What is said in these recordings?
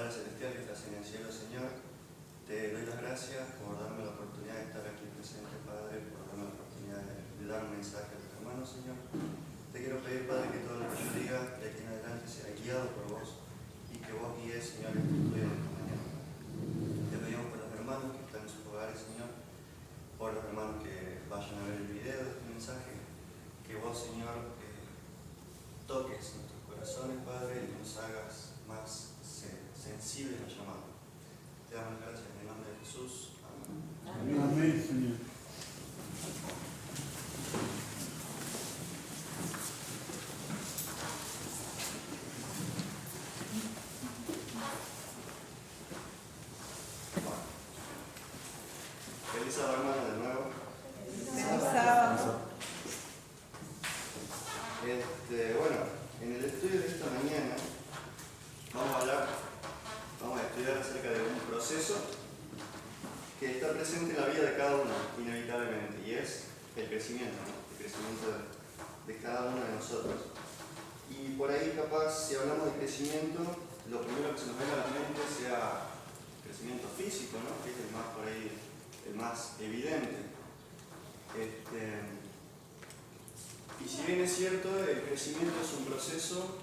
Padre Celestial que estás en el cielo, Señor, te doy las gracias por darme la oportunidad de estar aquí presente, Padre, por darme la oportunidad de dar un mensaje a tus hermanos, Señor. Te quiero pedir, Padre, que todo lo que yo diga de aquí en adelante sea guiado por vos y que vos guíes, Señor, este estudio de esta mañana. Te pedimos por los hermanos que están en sus hogares, Señor, por los hermanos que vayan a ver el video de este mensaje, que vos, Señor, toques nuestros corazones, Padre, y nos hagas más sensibles al llamado. Te damos las gracias en el nombre de Jesús. Amén. Amén, Señor. Feliz sábado, hermano, de nuevo. Feliz sábado. Bueno, en el estudio de esta mañana vamos a estudiar acerca de un proceso que está presente en la vida de cada uno, inevitablemente, y es el crecimiento, ¿no? El crecimiento de cada uno de nosotros. Y por ahí, capaz, si hablamos de crecimiento, lo primero que se nos venga a la mente sea crecimiento físico, ¿no? Que es el más, por ahí, el más evidente. Y si bien es cierto, el crecimiento es un proceso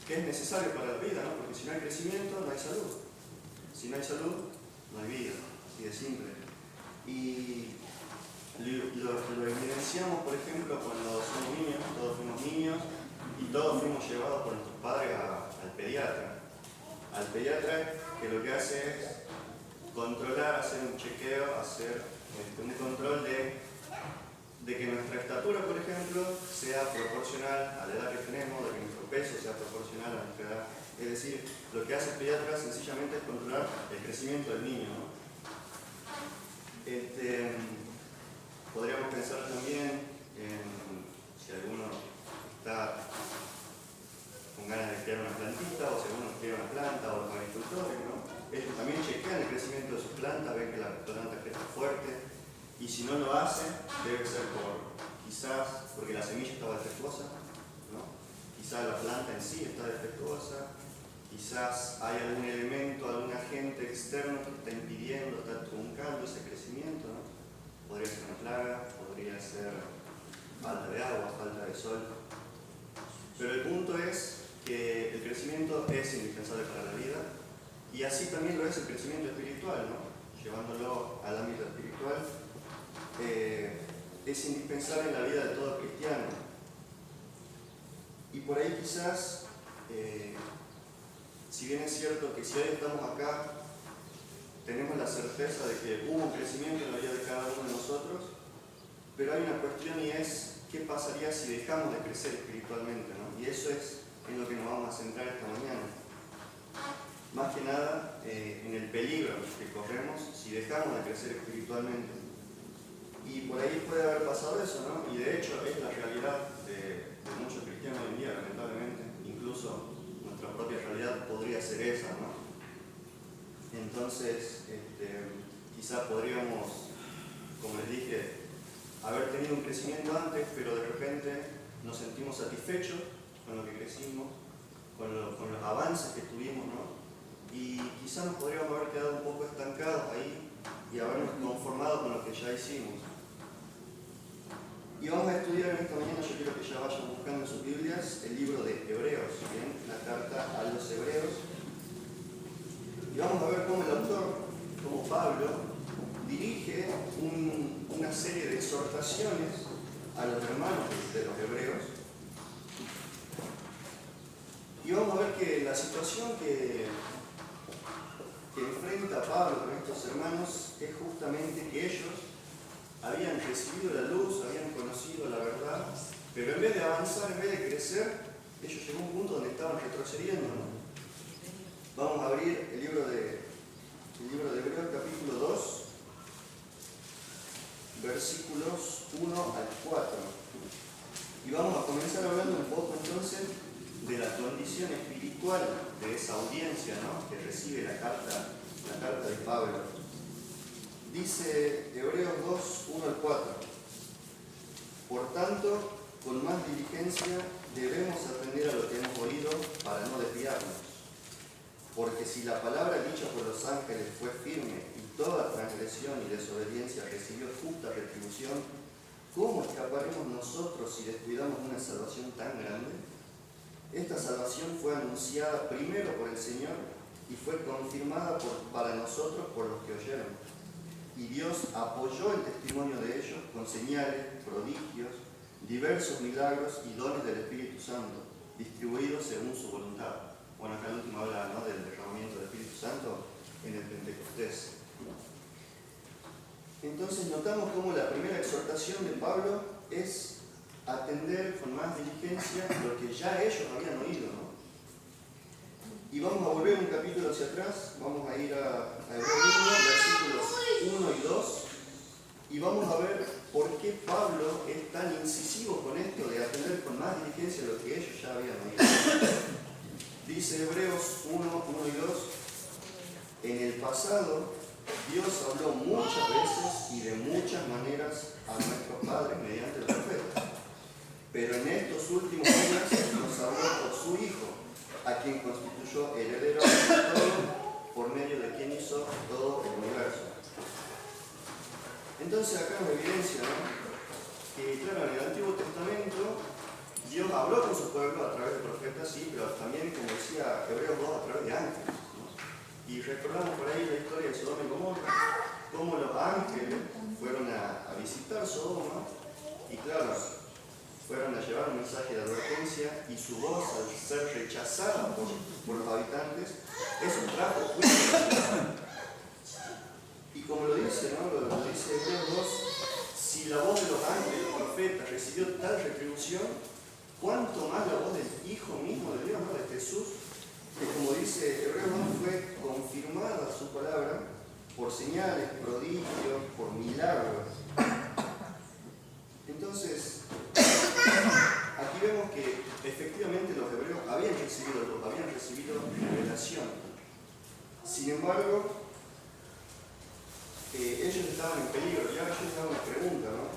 que es necesario para la vida, ¿no? Porque si no hay crecimiento, no hay salud. Si no hay salud, no hay vida, así de simple. Y lo evidenciamos, por ejemplo, cuando somos niños, todos fuimos niños y todos fuimos llevados por nuestros padres al pediatra. Al pediatra, que lo que hace es controlar, hacer un chequeo, hacer un control de que nuestra estatura, por ejemplo, sea proporcional a la edad que tenemos, de que nuestro peso sea proporcional a nuestra edad. Es decir, lo que hace el pediatra sencillamente es controlar el crecimiento del niño, ¿no? Podríamos pensar también en si alguno está con ganas de crear una plantita, o si alguno crea una planta, o los agricultores, ¿no? Ellos también chequean el crecimiento de sus plantas, ven que la planta crece fuerte. Y si no lo hace, debe ser quizás porque la semilla estaba defectuosa, ¿no? Quizás la planta en sí está defectuosa, quizás hay algún elemento, algún agente externo que está impidiendo, está truncando ese crecimiento, ¿no? Podría ser una plaga, podría ser falta de agua, falta de sol. Pero el punto es que el crecimiento es indispensable para la vida y así también lo es el crecimiento espiritual, ¿no? Llevándolo al ámbito espiritual. Es indispensable en la vida de todo cristiano. Y por ahí quizás, si bien es cierto que si hoy estamos acá, tenemos la certeza de que hubo un crecimiento en la vida de cada uno de nosotros, pero hay una cuestión y es, ¿qué pasaría si dejamos de crecer espiritualmente, ¿no? Y eso es en lo que nos vamos a centrar esta mañana. Más que nada, en el peligro que corremos si dejamos de crecer espiritualmente. Y por ahí puede haber pasado eso, ¿no? Y de hecho es la realidad de muchos cristianos hoy en día, lamentablemente. Incluso nuestra propia realidad podría ser esa, ¿no? Entonces, quizás podríamos, como les dije, haber tenido un crecimiento antes, pero de repente nos sentimos satisfechos con lo que crecimos, con los avances que tuvimos, ¿no? Y quizás nos podríamos haber quedado un poco estancados ahí y habernos conformado con lo que ya hicimos. Y vamos a estudiar en esta mañana, yo quiero que ya vayan buscando en sus Biblias el libro de Hebreos, ¿bien? La carta a los Hebreos. Y vamos a ver cómo el autor, como Pablo, dirige una serie de exhortaciones a los hermanos de los Hebreos. Y vamos a ver que la situación que enfrenta Pablo con estos hermanos es justamente que ellos habían recibido la luz, habían conocido la verdad, pero en vez de avanzar, en vez de crecer, ellos llegó a un punto donde estaban retrocediendo, ¿no? Vamos a abrir el libro de Hebreos capítulo 2, versículos 1 al 4. Y vamos a comenzar hablando un poco entonces de la condición espiritual de esa audiencia, ¿no? Que recibe la carta de Pablo. Dice Hebreos 2, 1 al 4. Por tanto, con más diligencia debemos atender a lo que hemos oído para no desviarnos. Porque si la palabra dicha por los ángeles fue firme y toda transgresión y desobediencia recibió justa retribución, ¿cómo escaparemos nosotros si descuidamos una salvación tan grande? Esta salvación fue anunciada primero por el Señor y fue confirmada para nosotros por los que oyeron. Y Dios apoyó el testimonio de ellos con señales, prodigios, diversos milagros y dones del Espíritu Santo, distribuidos según su voluntad. Bueno, acá el último habla, ¿no?, del derramamiento del Espíritu Santo en el Pentecostés. Entonces notamos cómo la primera exhortación de Pablo es atender con más diligencia lo que ya ellos habían oído, ¿no? Y vamos a volver un capítulo hacia atrás, vamos a ir a Hebreos 1, versículos 1 y 2, y vamos a ver por qué Pablo es tan incisivo con esto de atender con más diligencia lo que ellos ya habían oído. Dice Hebreos 1, 1 y 2, en el pasado Dios habló muchas veces y de muchas maneras a nuestros padres mediante los profetas, pero en estos últimos días nos habló por su Hijo, a quien constituyó heredero de todo, por medio de quien hizo todo el universo. Entonces acá nos evidencia, ¿no?, que claro, en el Antiguo Testamento Dios habló con su pueblo a través de profetas, sí, pero también, como decía Hebreos 2, a través de ángeles, ¿no? Y recordamos por ahí la historia de Sodoma y Gomorra, cómo los ángeles fueron a visitar Sodoma y claro, fueron a llevar un mensaje de advertencia y su voz, al ser rechazada por los habitantes, eso trajo juicio a la ciudad. Y como lo dice, ¿no?, lo dice Hebreos 2, si la voz de los ángeles, los profetas, recibió tal retribución, ¿cuánto más la voz del Hijo mismo de Dios, ¿no?, de Jesús, que como dice Hebreos 2, fue confirmada su palabra por señales, prodigios, por milagros? Entonces, aquí vemos que efectivamente los hebreos habían recibido revelación. Sin embargo, ellos estaban en peligro. Y ahora yo les hago una pregunta, ¿no?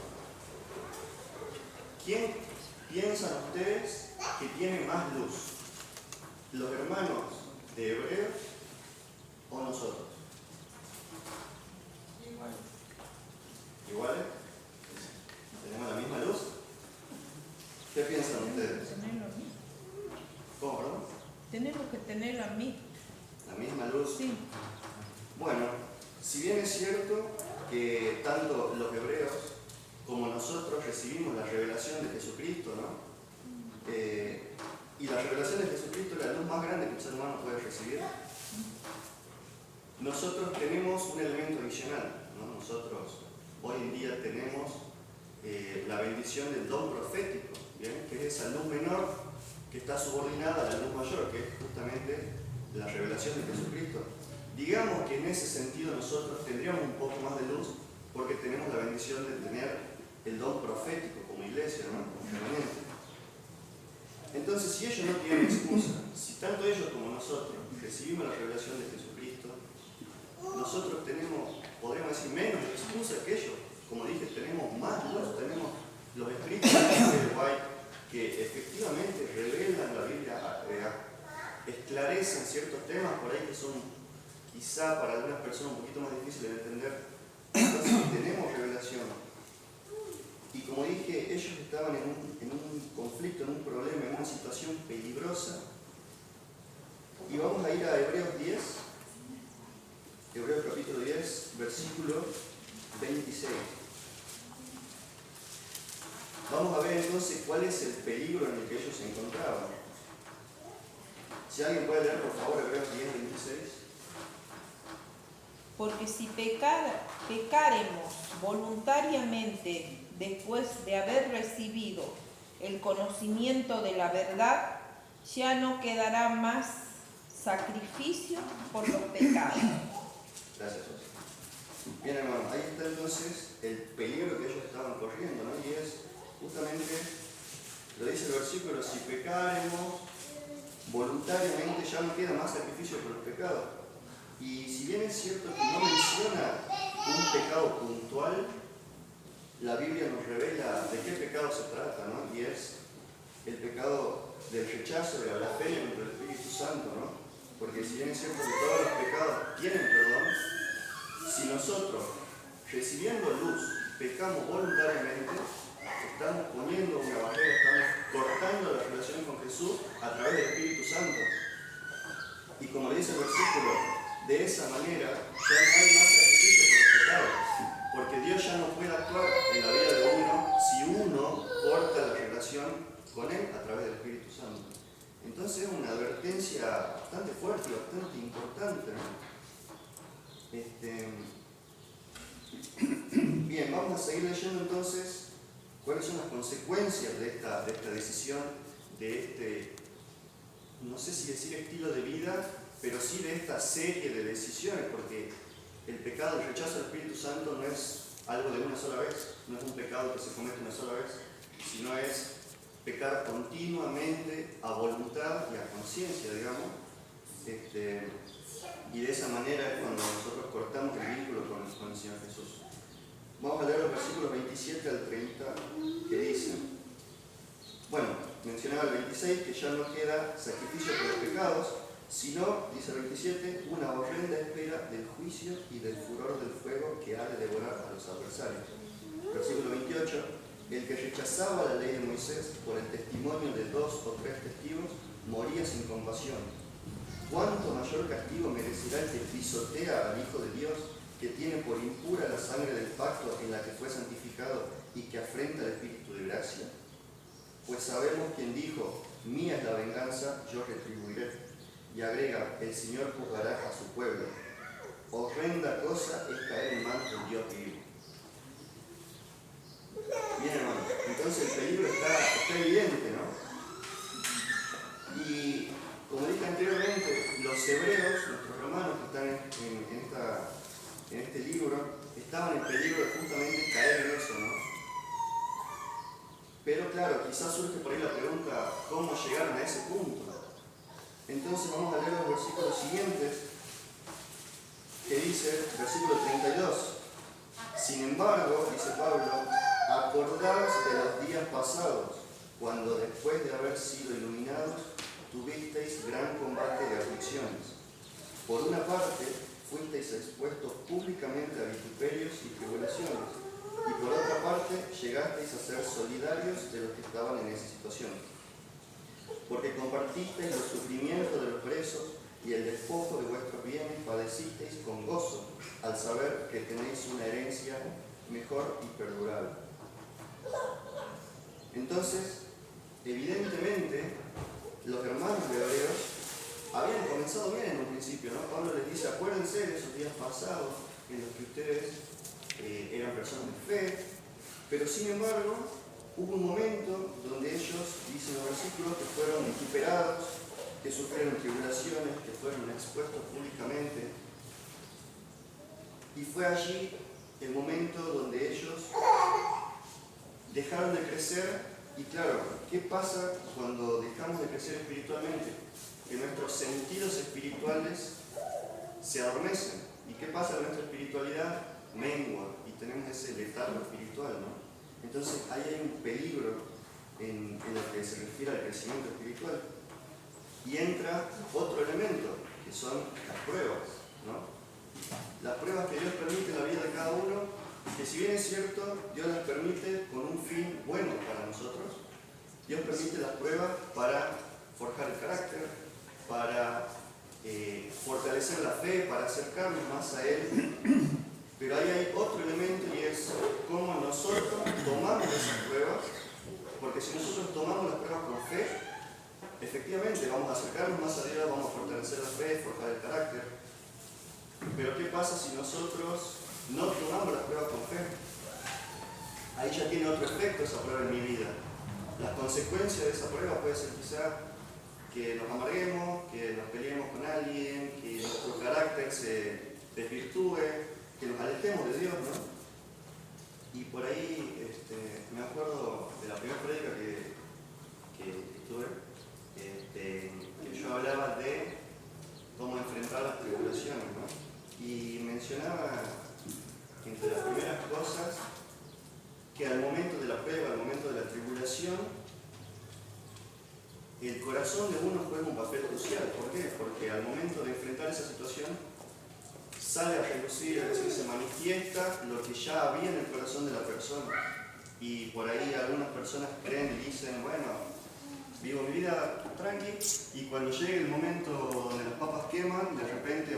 ¿Quién piensan ustedes que tiene más luz? ¿Los hermanos de Hebreos o nosotros? ¿Iguales? ¿Tenemos la misma luz? ¿Qué piensan ustedes? Tenerlo a mí. ¿Cómo, perdón? Tenemos que tenerlo a mí. ¿La misma luz? Sí. Bueno, si bien es cierto que tanto los hebreos como nosotros recibimos la revelación de Jesucristo, ¿no? Y la revelación de Jesucristo es la luz más grande que un ser humano puede recibir. Nosotros tenemos un elemento adicional, ¿no? Nosotros hoy en día tenemos la bendición del don profético, ¿bien?, que es esa luz menor que está subordinada a la luz mayor, que es justamente la revelación de Jesucristo. Digamos que en ese sentido nosotros tendríamos un poco más de luz porque tenemos la bendición de tener el don profético como iglesia, ¿no?, como remanente. Entonces, si ellos no tienen excusa, si tanto ellos como nosotros recibimos la revelación de Jesucristo, nosotros tenemos, podríamos decir, menos excusa que ellos. Como dije, tenemos más luz, tenemos los escritos de White que efectivamente revelan la Biblia, esclarecen ciertos temas por ahí que son quizá para algunas personas un poquito más difíciles de entender. Entonces tenemos revelación. Y como dije, ellos estaban en un conflicto, en un problema, en una situación peligrosa. Y vamos a ir a Hebreos 10, Hebreos capítulo 10, versículo 26. Vamos a ver entonces cuál es el peligro en el que ellos se encontraban. Si alguien puede leer, por favor, Hebreos 10, 26. Porque si pecaremos voluntariamente después de haber recibido el conocimiento de la verdad, ya no quedará más sacrificio por los pecados. Gracias, José. Bien, hermano, ahí está entonces el peligro que ellos estaban corriendo, ¿no? Y es justamente, lo dice el versículo, si pecaremos voluntariamente ya no queda más sacrificio por los pecados. Y si bien es cierto que no menciona un pecado puntual, la Biblia nos revela de qué pecado se trata, ¿no? Y es el pecado del rechazo, de la blasfemia contra el Espíritu Santo, ¿no? Porque si bien es cierto que todos los pecados tienen perdón, si nosotros, recibiendo luz, pecamos voluntariamente, estamos poniendo una barrera, estamos cortando la relación con Jesús a través del Espíritu Santo. Y como le dice el versículo, de esa manera ya no hay más sacrificio por los pecados, porque Dios ya no puede actuar en la vida de uno si uno corta la relación con Él a través del Espíritu Santo. Entonces es una advertencia bastante fuerte y bastante importante, ¿no? Bien, vamos a seguir leyendo entonces cuáles son las consecuencias de esta decisión, de este, no sé si decir estilo de vida, pero sí de esta serie de decisiones, porque el pecado, el rechazo al Espíritu Santo no es algo de una sola vez, no es un pecado que se comete una sola vez, sino es pecar continuamente a voluntad y a conciencia, digamos, y de esa manera es cuando nosotros cortamos el vínculo con el Señor Jesús. Vamos a leer los versículos 27 al 30 que dicen, bueno, mencionaba el 26 que ya no queda sacrificio por los pecados, sino, dice el 27, una horrenda espera del juicio y del furor del fuego que ha de devorar a los adversarios. Versículo 28, el que rechazaba la ley de Moisés por el testimonio de 2 o 3 testigos moría sin compasión. ¿Cuánto mayor castigo merecerá el que pisotea al Hijo de Dios, que tiene por impura la sangre del pacto en la que fue santificado y que afrenta el Espíritu de gracia? Pues sabemos quién dijo, mía es la venganza, yo retribuiré. Y agrega, el Señor juzgará a su pueblo. Horrenda cosa es caer en manos del Dios vivo. Bien, hermano, entonces el peligro está evidente, ¿no? Y como dije anteriormente, los hebreos, nuestros hermanos que están en este libro, estaban en peligro de justamente caer en eso, ¿no? Pero claro, quizás surge por ahí la pregunta, ¿cómo llegaron a ese punto? Entonces vamos a leer los versículos siguientes, que dice, versículo 32, sin embargo, dice Pablo, acordaos de los días pasados, cuando después de haber sido iluminados, tuvisteis gran combate de aflicciones. Por una parte, fuisteis expuestos públicamente a vituperios y tribulaciones, y por otra parte, llegasteis a ser solidarios de los que estaban en esa situación. Porque compartisteis los sufrimientos de los presos y el despojo de vuestros bienes padecisteis con gozo, al saber que tenéis una herencia mejor y perdurable. Entonces, evidentemente, los hermanos de Hebreos habían comenzado bien en un principio, ¿no? Pablo les dice, acuérdense de esos días pasados en los que ustedes eran personas de fe, pero sin embargo, hubo un momento donde ellos, dicen los versículos, que fueron vituperados, que sufrieron tribulaciones, que fueron expuestos públicamente. Y fue allí el momento donde ellos dejaron de crecer. Y claro, ¿qué pasa cuando dejamos de crecer espiritualmente? Que nuestros sentidos espirituales se adormecen. ¿Y qué pasa? Nuestra espiritualidad mengua y tenemos ese letargo espiritual, ¿no? Entonces ahí hay un peligro en lo que se refiere al crecimiento espiritual. Y entra otro elemento, que son las pruebas, ¿no? Las pruebas que Dios permite en la vida de cada uno, que si bien es cierto, Dios las permite con un fin bueno para nosotros. Dios permite las pruebas para forjar el carácter, para fortalecer la fe, para acercarnos más a Él. Pero ahí hay otro elemento y es cómo nosotros tomamos esas pruebas, porque si nosotros tomamos las pruebas con fe, efectivamente vamos a acercarnos más a Dios, vamos a fortalecer la fe, forjar el carácter. Pero ¿qué pasa si nosotros no tomamos las pruebas con fe? Ahí ya tiene otro efecto esa prueba en mi vida. Las consecuencias de esa prueba puede ser quizá que nos amarguemos, que nos peleemos con alguien, que nuestro carácter se desvirtúe, que nos alejemos de Dios, ¿no? Y por ahí me acuerdo de la primera prédica que tuve, que yo hablaba de cómo enfrentar las tribulaciones, ¿no? Y mencionaba entre las primeras cosas que al momento de la prueba, al momento de la tribulación, el corazón de uno juega un papel crucial. ¿Por qué? Porque al momento de enfrentar esa situación sale a relucir, es decir, se manifiesta lo que ya había en el corazón de la persona. Y por ahí algunas personas creen y dicen, bueno, vivo mi vida tranqui, y cuando llegue el momento donde las papas queman, de repente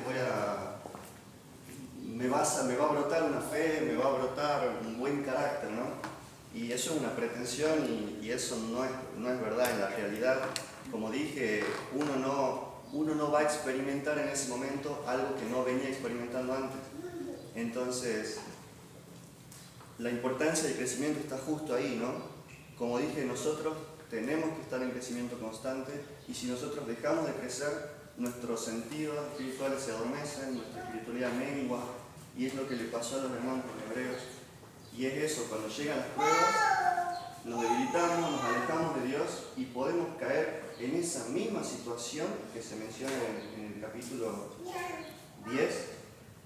me va a brotar una fe, me va a brotar un buen carácter, ¿no? Y eso es una pretensión y eso no es verdad. En la realidad, como dije, uno no va a experimentar en ese momento algo que no venía experimentando antes. Entonces, la importancia del crecimiento está justo ahí, ¿no? Como dije, nosotros tenemos que estar en crecimiento constante, y si nosotros dejamos de crecer, nuestros sentidos espirituales se adormecen, nuestra espiritualidad mengua, y es lo que le pasó a los hermanos hebreos. Y es eso, cuando llegan las pruebas, nos debilitamos, nos alejamos de Dios y podemos caer en esa misma situación que se menciona en el capítulo 10,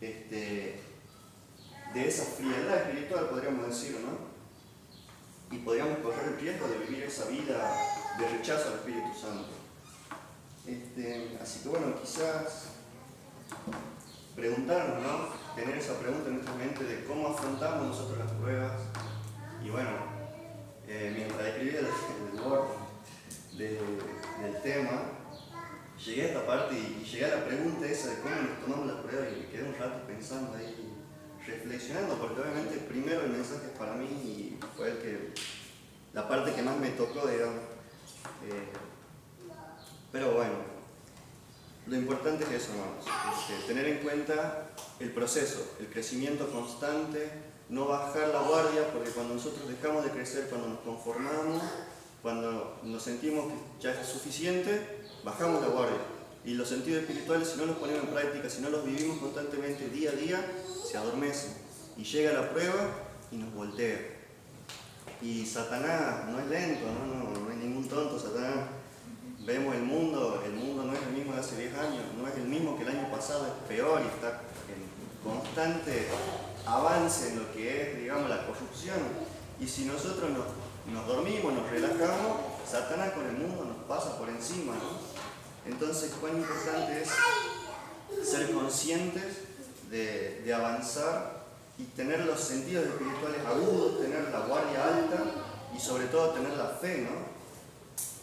de esa frialdad espiritual, podríamos decir, ¿no? Y podríamos correr el riesgo de vivir esa vida de rechazo al Espíritu Santo. Así que bueno, quizás preguntarnos, ¿no? Tener esa pregunta en nuestra mente de cómo afrontamos nosotros las pruebas. Y bueno, mientras escribía el Word del tema, llegué a esta parte y llegué a la pregunta esa de cómo nos tomamos las pruebas, y me quedé un rato pensando ahí, reflexionando, porque obviamente primero el mensaje es para mí y fue la parte que más me tocó, digamos. Pero bueno, lo importante es eso, hermanos, tener en cuenta el proceso, el crecimiento constante, no bajar la guardia, porque cuando nosotros dejamos de crecer, cuando nos conformamos, cuando nos sentimos que ya es suficiente, bajamos la guardia. Y los sentidos espirituales, si no los ponemos en práctica, si no los vivimos constantemente día a día, se adormecen. Y llega la prueba y nos voltea. Y Satanás no es lento, no es ningún tonto, Satanás. Vemos el mundo no es el mismo de hace 10 años, no es el mismo que el año pasado, es peor y está en constante avance en lo que es, digamos, la corrupción. Y si nosotros nos dormimos, nos relajamos, Satanás con el mundo nos pasa por encima, ¿no? Entonces, cuán importante es ser conscientes de avanzar y tener los sentidos espirituales agudos, tener la guardia alta y sobre todo tener la fe, ¿no?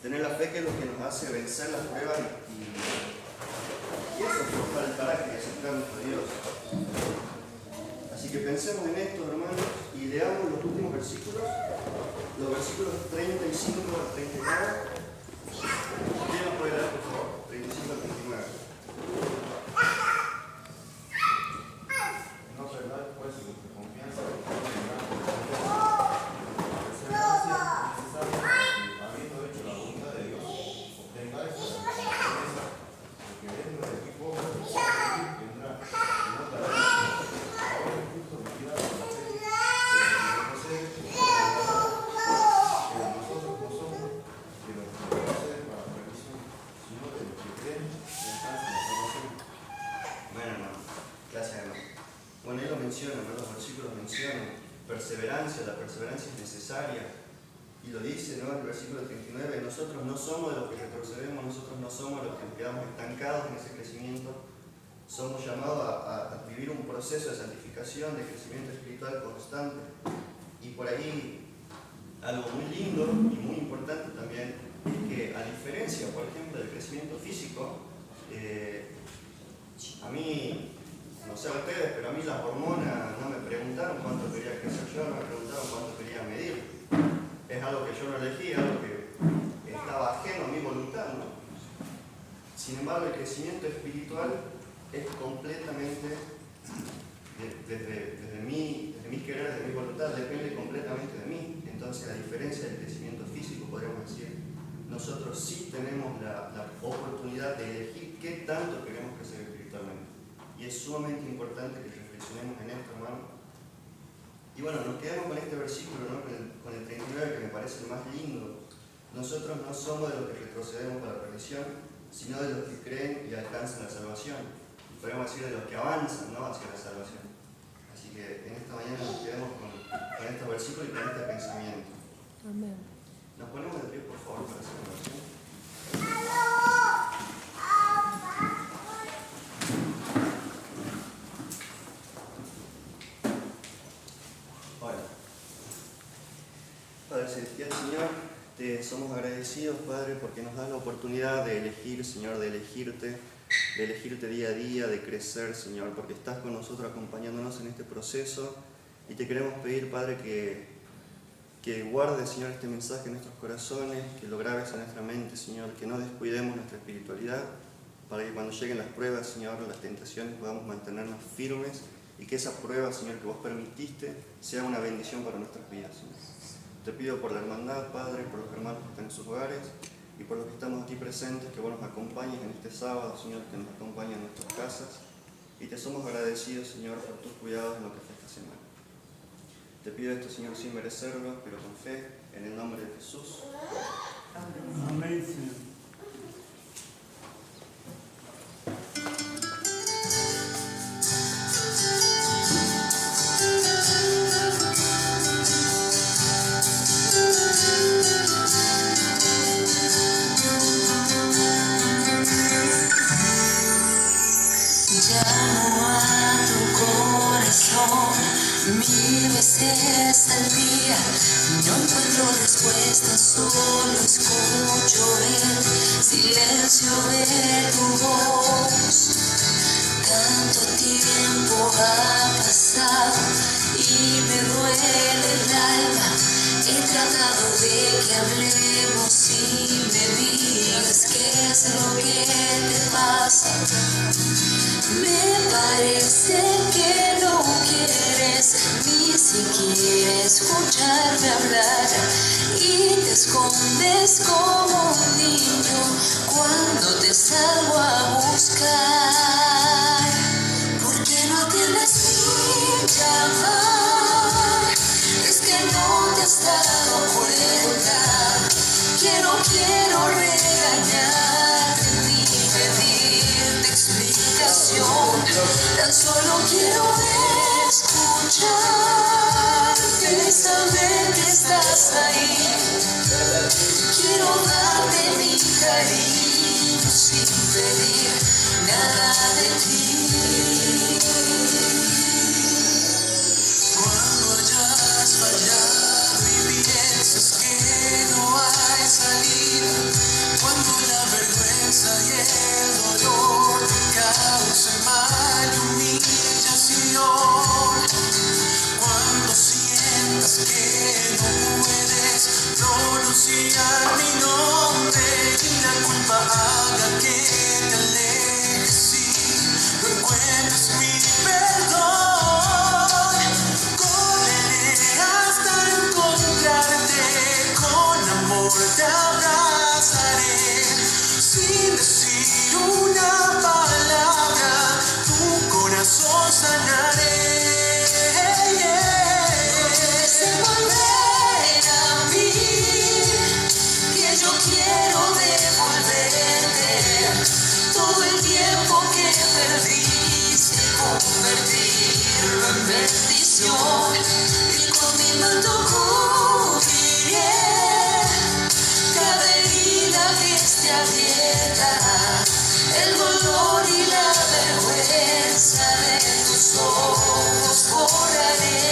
Tener la fe, que es lo que nos hace vencer las pruebas y eso, forjar el carácter y acercarnos a Dios. Así que pensemos en esto, hermanos, y leamos los últimos versículos, los versículos 35 al 39. ¿Quién nos puede leer, por favor? 35 al 39. No perdáis pues vuestra confianza, perseverancia necesaria para que, habiendo hecho la voluntad de Dios, obtengáis la recompensa, porque dentro de ti poco vendrá, y no tardará. Ahora el justo vivirá por la fe, pero nosotros no somos de los que proceden para la perdición, sino de los que creen y alcanzan la salvación. Bueno, hermano, gracias, hermano. Bueno, él lo menciona, ¿no? Los versículos mencionan perseverancia, la perseverancia es necesaria. Y lo dice, ¿no? El versículo 39, nosotros no somos de los que retrocedemos, nosotros no somos los que quedamos estancados en ese crecimiento. Somos llamados a vivir un proceso de santificación, de crecimiento espiritual constante. Y por ahí, algo muy lindo y muy importante también, es que a diferencia, por ejemplo, del crecimiento físico, a mí, no sé a ustedes, pero a mí las hormonas no me preguntaron cuánto quería crecer yo, no me preguntaron cuánto quería medir. Es algo que yo no elegí, algo que estaba ajeno a mi voluntad, ¿no? Sin embargo, el crecimiento espiritual es completamente, desde mi querer, desde mi voluntad, depende completamente de mí. Entonces, a diferencia del crecimiento físico, podríamos decir, nosotros sí tenemos la oportunidad de elegir qué tanto queremos crecer espiritualmente. Y es sumamente importante que reflexionemos en esto, hermano. Y bueno, nos quedamos con este versículo, ¿no? con el 39, que me parece el más lindo. Nosotros no somos de los que retrocedemos para la perdición, sino de los que creen y alcanzan la salvación. Y podemos decir de los que avanzan, ¿no? hacia la salvación. Así que en esta mañana nos quedamos con estos versículos y con este pensamiento. Amén. Nos ponemos de pie, por favor, para hacer la oración. Celestial, Señor, te somos agradecidos, Padre, porque nos das la oportunidad de elegir, Señor, de elegirte día a día, de crecer, Señor, porque estás con nosotros acompañándonos en este proceso. Y te queremos pedir, Padre, que guardes, Señor, este mensaje en nuestros corazones, que lo grabes en nuestra mente, Señor, que no descuidemos nuestra espiritualidad, para que cuando lleguen las pruebas, Señor, las tentaciones, podamos mantenernos firmes y que esa prueba, Señor, que vos permitiste, sea una bendición para nuestras vidas, Señor. Te pido por la hermandad, Padre, por los hermanos que están en sus hogares y por los que estamos aquí presentes, que vos nos acompañes en este sábado, Señor, que nos acompañes en nuestras casas. Y te somos agradecidos, Señor, por tus cuidados en lo que fue esta semana. Te pido esto, Señor, sin merecerlo, pero con fe, en el nombre de Jesús. Amén, Señor. Mil veces al día no encuentro respuesta, solo escucho el silencio de tu voz. Tanto tiempo ha pasado y me duele el alma. He tratado de que hablemos y me digas qué es lo que te pasa. Me parece que no quieres ni siquiera escucharme hablar y te escondes como un niño cuando te salgo a buscar. ¿Por qué no atiendes mi llamar? Es que no te has dado cuenta que no quiero regañarte ni pedirte explicación, tan solo quiero escucharte y saber que estás ahí. Quiero darte mi cariño sin pedir nada de ti. Cuando hayas fallado y piensas que no hay salida, cuando la vergüenza y el dolor te causen mal y humillación, cuando sientas que no puedes pronunciar mi nombre y la culpa haga que te alejes y no encuentres mi perdón, correré hasta encontrarte, con amor te abrazaré, sin decir una palabra, tu corazón sanaré. Volver a mí, que yo quiero devolverte todo el tiempo que perdiste, convertirlo en bendición, y con mi manto cubriré cada herida que esté abierta, el dolor y la vergüenza de tus ojos borraré.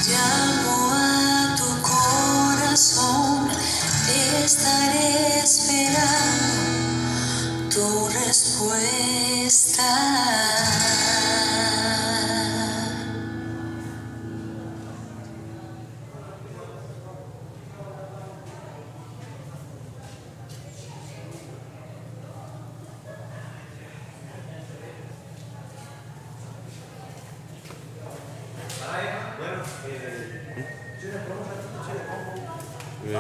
Llamo a tu corazón, estaré esperando tu respuesta. 왜?